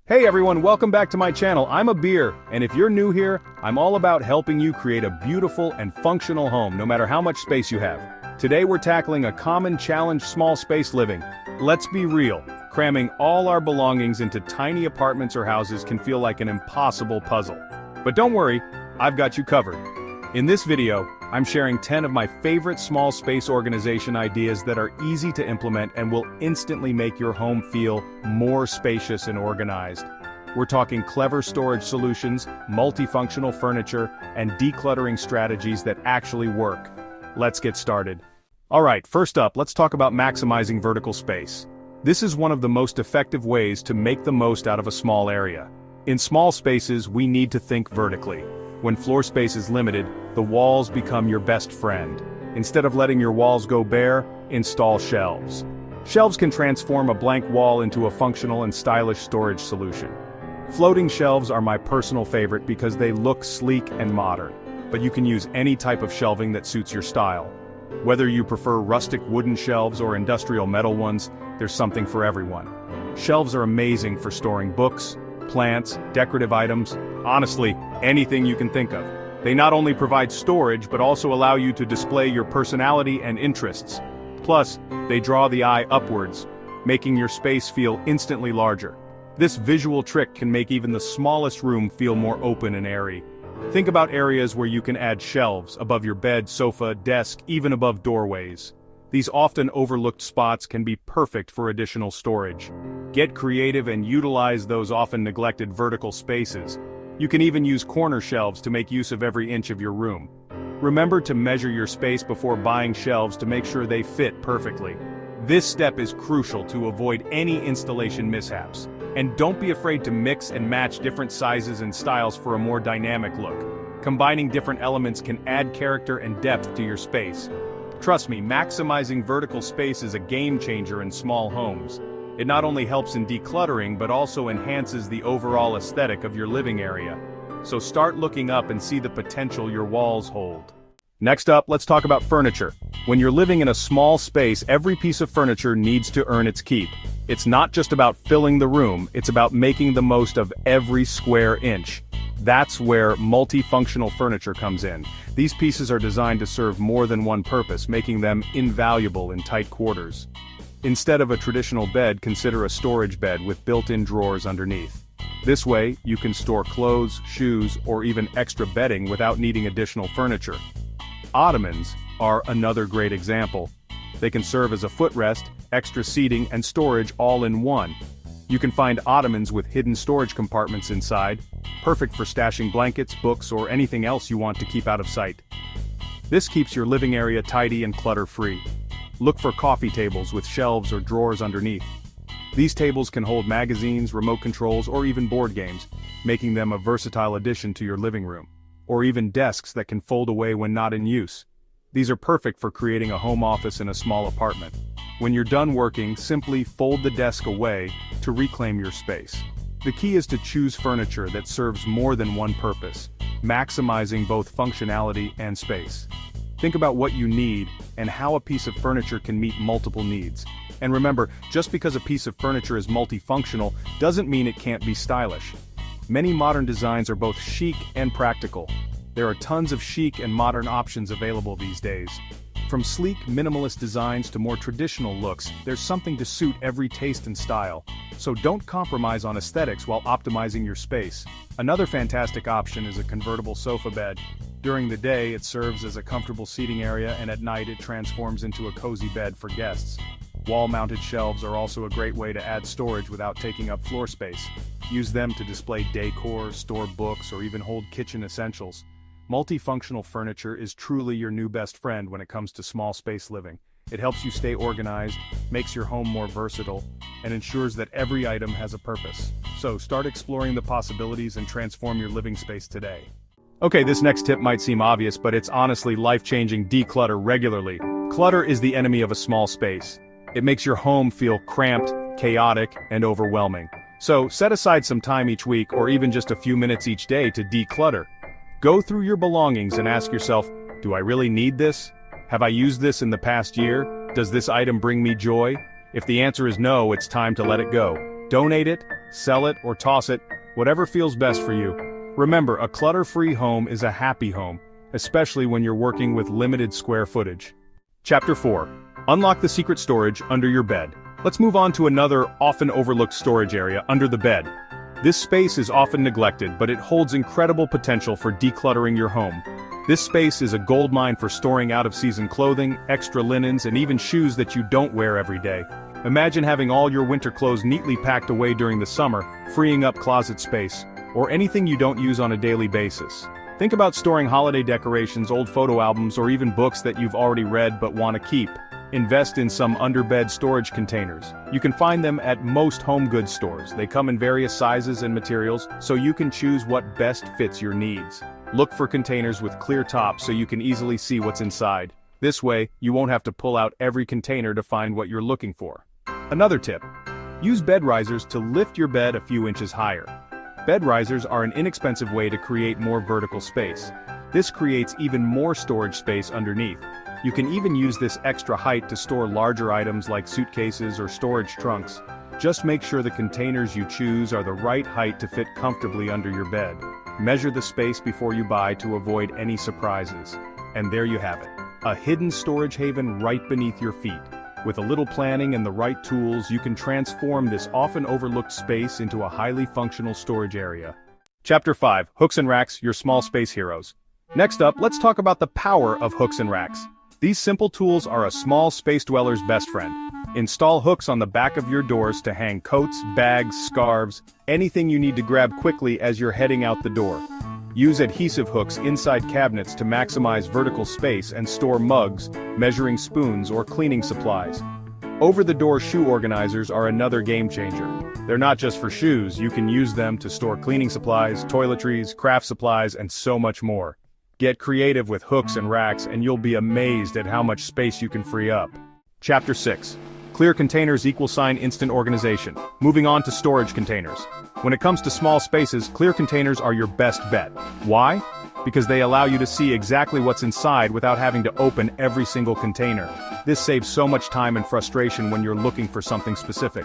Hey everyone, welcome back to my channel. I'm Abir, and if you're new here, I'm all about helping you create a beautiful and functional home no matter how much space you have. Today we're tackling a common challenge: small space living. Let's be real, cramming all our belongings into tiny apartments or houses can feel like an impossible puzzle. But don't worry, I've got you covered. In this video, I'm sharing 10 of my favorite small space organization ideas that are easy to implement and will instantly make your home feel more spacious and organized. We're talking clever storage solutions, multifunctional furniture, and decluttering strategies that actually work. Let's get started. Alright, first up, let's talk about maximizing vertical space. This is one of the most effective ways to make the most out of a small area. In small spaces, we need to think vertically. When floor space is limited, the walls become your best friend. Instead of letting your walls go bare, install shelves. Shelves can transform a blank wall into a functional and stylish storage solution. Floating shelves are my personal favorite because they look sleek and modern, but you can use any type of shelving that suits your style. Whether you prefer rustic wooden shelves or industrial metal ones, there's something for everyone. Shelves are amazing for storing books, plants, decorative items, honestly, anything you can think of. They not only provide storage but also allow you to display your personality and interests. Plus, they draw the eye upwards, making your space feel instantly larger. This visual trick can make even the smallest room feel more open and airy. Think about areas where you can add shelves above your bed, sofa, desk, even above doorways. These often overlooked spots can be perfect for additional storage. Get creative and utilize those often neglected vertical spaces. You can even use corner shelves to make use of every inch of your room. Remember to measure your space before buying shelves to make sure they fit perfectly. This step is crucial to avoid any installation mishaps. And don't be afraid to mix and match different sizes and styles for a more dynamic look. Combining different elements can add character and depth to your space. Trust me, maximizing vertical space is a game changer in small homes. It not only helps in decluttering but also enhances the overall aesthetic of your living area. So start looking up and see the potential your walls hold. Next up, let's talk about furniture. When you're living in a small space, every piece of furniture needs to earn its keep. It's not just about filling the room, it's about making the most of every square inch. That's where multifunctional furniture comes in. These pieces are designed to serve more than one purpose, making them invaluable in tight quarters. Instead of a traditional bed, consider a storage bed with built-in drawers underneath. This way, you can store clothes, shoes, or even extra bedding without needing additional furniture. Ottomans are another great example. They can serve as a footrest, extra seating, and storage all in one. You can find ottomans with hidden storage compartments inside, perfect for stashing blankets, books, or anything else you want to keep out of sight. This keeps your living area tidy and clutter-free. Look for coffee tables with shelves or drawers underneath. These tables can hold magazines, remote controls, or even board games, making them a versatile addition to your living room. Or even desks that can fold away when not in use. These are perfect for creating a home office in a small apartment. When you're done working, simply fold the desk away to reclaim your space. The key is to choose furniture that serves more than one purpose, maximizing both functionality and space. Think about what you need and how a piece of furniture can meet multiple needs. And remember, just because a piece of furniture is multifunctional doesn't mean it can't be stylish. Many modern designs are both chic and practical. There are tons of chic and modern options available these days. From sleek, minimalist designs to more traditional looks, there's something to suit every taste and style. So don't compromise on aesthetics while optimizing your space. Another fantastic option is a convertible sofa bed. During the day, it serves as a comfortable seating area, and at night it transforms into a cozy bed for guests. Wall-mounted shelves are also a great way to add storage without taking up floor space. Use them to display decor, store books, or even hold kitchen essentials. Multifunctional furniture is truly your new best friend when it comes to small space living. It helps you stay organized, makes your home more versatile, and ensures that every item has a purpose. So start exploring the possibilities and transform your living space today. Okay, this next tip might seem obvious, but it's honestly life-changing: declutter regularly. Clutter is the enemy of a small space. It makes your home feel cramped, chaotic, and overwhelming. So set aside some time each week or even just a few minutes each day to declutter. Go through your belongings and ask yourself, do I really need this? Have I used this in the past year? Does this item bring me joy? If the answer is no, it's time to let it go. Donate it, sell it, or toss it, whatever feels best for you. Remember, a clutter-free home is a happy home, especially when you're working with limited square footage. Chapter 4. Unlock the secret storage under your bed. Let's move on to another often overlooked storage area, under the bed. This space is often neglected, but it holds incredible potential for decluttering your home. This space is a goldmine for storing out-of-season clothing, extra linens, and even shoes that you don't wear every day. Imagine having all your winter clothes neatly packed away during the summer, freeing up closet space, or anything you don't use on a daily basis. Think about storing holiday decorations, old photo albums, or even books that you've already read but want to keep. Invest in some underbed storage containers. You can find them at most home goods stores. They come in various sizes and materials, so you can choose what best fits your needs. Look for containers with clear tops so you can easily see what's inside. This way, you won't have to pull out every container to find what you're looking for. Another tip: use bed risers to lift your bed a few inches higher. Bed risers are an inexpensive way to create more vertical space. This creates even more storage space underneath. You can even use this extra height to store larger items like suitcases or storage trunks. Just make sure the containers you choose are the right height to fit comfortably under your bed. Measure the space before you buy to avoid any surprises. And there you have it. A hidden storage haven right beneath your feet. With a little planning and the right tools, you can transform this often overlooked space into a highly functional storage area. Chapter 5. Hooks and Racks, your small space heroes. Next up, let's talk about the power of hooks and racks. These simple tools are a small space dweller's best friend. Install hooks on the back of your doors to hang coats, bags, scarves, anything you need to grab quickly as you're heading out the door. Use adhesive hooks inside cabinets to maximize vertical space and store mugs, measuring spoons, or cleaning supplies. Over-the-door shoe organizers are another game changer. They're not just for shoes, you can use them to store cleaning supplies, toiletries, craft supplies, and so much more. Get creative with hooks and racks and you'll be amazed at how much space you can free up. Chapter 6. Clear containers = instant organization. Moving on to storage containers. When it comes to small spaces, clear containers are your best bet. Why? Because they allow you to see exactly what's inside without having to open every single container. This saves so much time and frustration when you're looking for something specific.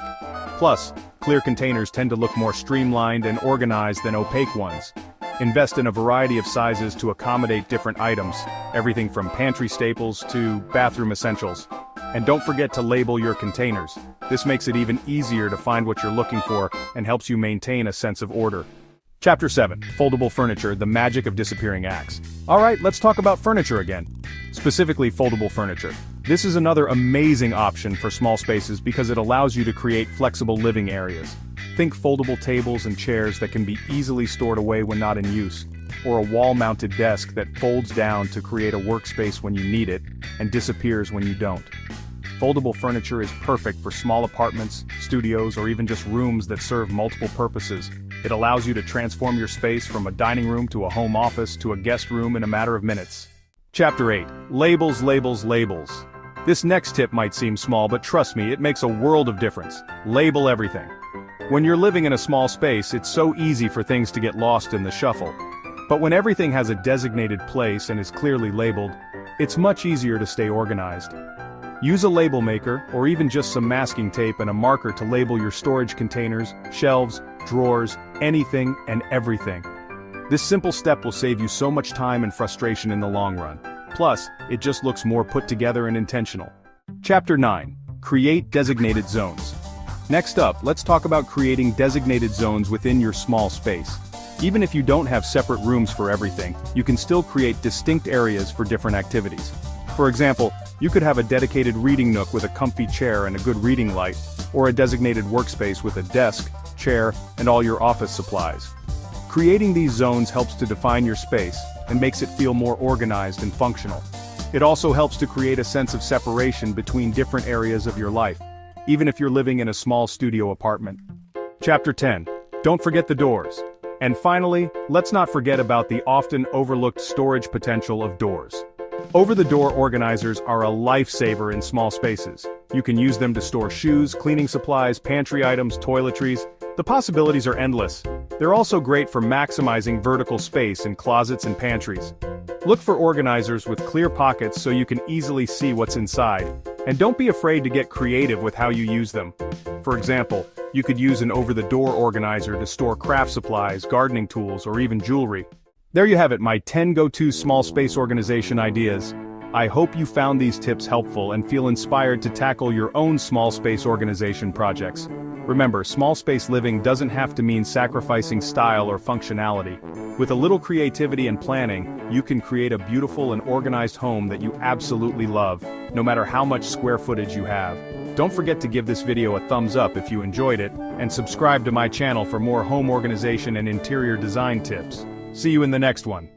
Plus, clear containers tend to look more streamlined and organized than opaque ones. Invest in a variety of sizes to accommodate different items, everything from pantry staples to bathroom essentials. And don't forget to label your containers. This makes it even easier to find what you're looking for and helps you maintain a sense of order. Chapter 7. Foldable furniture, the magic of disappearing acts. Alright, let's talk about furniture again. Specifically foldable furniture. This is another amazing option for small spaces because it allows you to create flexible living areas. Think foldable tables and chairs that can be easily stored away when not in use, or a wall-mounted desk that folds down to create a workspace when you need it, and disappears when you don't. Foldable furniture is perfect for small apartments, studios, or even just rooms that serve multiple purposes. It allows you to transform your space from a dining room to a home office to a guest room in a matter of minutes. Chapter 8. Labels, labels, labels. This next tip might seem small, but trust me, it makes a world of difference. Label everything. When you're living in a small space, it's so easy for things to get lost in the shuffle. But when everything has a designated place and is clearly labeled, it's much easier to stay organized. Use a label maker, or even just some masking tape and a marker to label your storage containers, shelves, drawers, anything and everything. This simple step will save you so much time and frustration in the long run. Plus, it just looks more put together and intentional. Chapter 9. Create designated zones. Next up, let's talk about creating designated zones within your small space. Even if you don't have separate rooms for everything, you can still create distinct areas for different activities. For example, you could have a dedicated reading nook with a comfy chair and a good reading light, or a designated workspace with a desk, chair, and all your office supplies. Creating these zones helps to define your space and makes it feel more organized and functional. It also helps to create a sense of separation between different areas of your life, even if you're living in a small studio apartment. Chapter 10. Don't forget the doors. And finally, let's not forget about the often overlooked storage potential of doors. Over-the-door organizers are a lifesaver in small spaces. You can use them to store shoes, cleaning supplies, pantry items, toiletries. The possibilities are endless. They're also great for maximizing vertical space in closets and pantries. Look for organizers with clear pockets so you can easily see what's inside. And don't be afraid to get creative with how you use them. For example, You could use an over-the-door organizer to store craft supplies, gardening tools, or even jewelry. There you have it, my 10 go-to small space organization ideas. I hope you found these tips helpful and feel inspired to tackle your own small space organization projects. Remember, small space living doesn't have to mean sacrificing style or functionality. With a little creativity and planning, you can create a beautiful and organized home that you absolutely love, no matter how much square footage you have. Don't forget to give this video a thumbs up if you enjoyed it, and subscribe to my channel for more home organization and interior design tips. See you in the next one.